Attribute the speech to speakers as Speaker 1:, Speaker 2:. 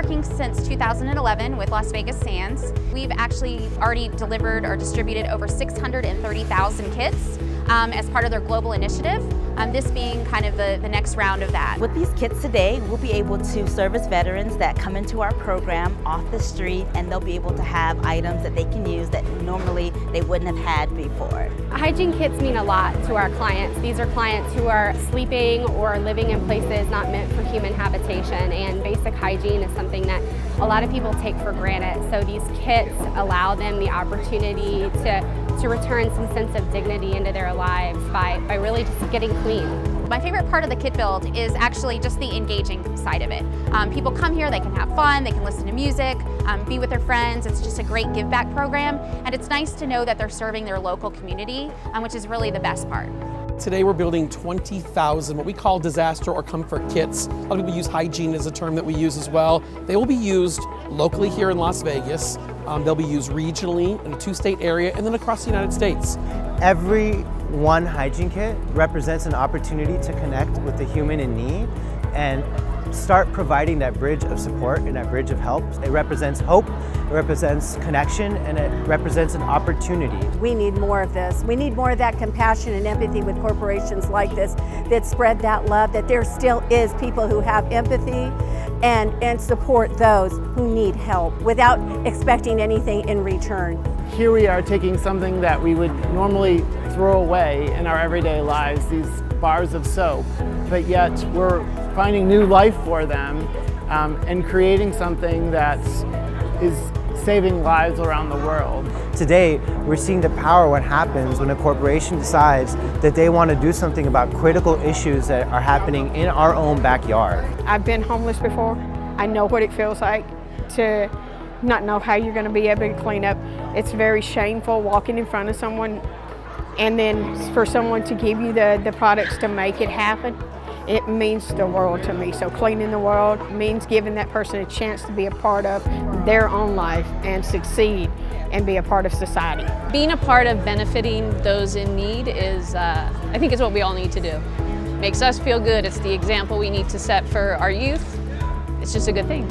Speaker 1: working since 2011 with Las Vegas Sands. We've actually already delivered or distributed over 630,000 kits as part of their global initiative, this being kind of the next round of that.
Speaker 2: With these kits today, we'll be able to service veterans that come into our program off the street, and they'll be able to have items that they can use that normally they wouldn't have had before.
Speaker 3: Hygiene kits mean a lot to our clients. These are clients who are sleeping or living in places not meant for human habitation, and basic hygiene is something that a lot of people take for granted. So these kits allow them the opportunity to return some sense of dignity into their lives by really just getting clean.
Speaker 1: My favorite part of the kit build is actually just the engaging side of it. People come here, they can have fun, they can listen to music, be with their friends. It's just a great give back program, and it's nice to know that they're serving their local community, which is really the best part.
Speaker 4: Today we're building 20,000 what we call disaster or comfort kits. A lot of people use hygiene as a term that we use as well. They will be used locally here in Las Vegas. They'll be used regionally in a 2-state area and then across the United States.
Speaker 5: Every one hygiene kit represents an opportunity to connect with the human in need and start providing that bridge of support and that bridge of help. It represents hope, it represents connection, and it represents an opportunity.
Speaker 6: We need more of this. We need more of that compassion and empathy with corporations like this that spread that love, that there still is people who have empathy and support those who need help without expecting anything in return.
Speaker 7: Here we are taking something that we would normally throw away in our everyday lives, these bars of soap, but yet we're finding new life for them and creating something that is saving lives around the world.
Speaker 5: Today, we're seeing the power of what happens when a corporation decides that they want to do something about critical issues that are happening in our own backyard.
Speaker 8: I've been homeless before. I know what it feels like to not know how you're going to be able to clean up. It's very shameful walking in front of someone and then for someone to give you the products to make it happen. It means the world to me. So cleaning the world means giving that person a chance to be a part of their own life and succeed and be a part of society.
Speaker 9: Being a part of benefiting those in need is, I think is what we all need to do. Makes us feel good. It's the example we need to set for our youth. It's just a good thing.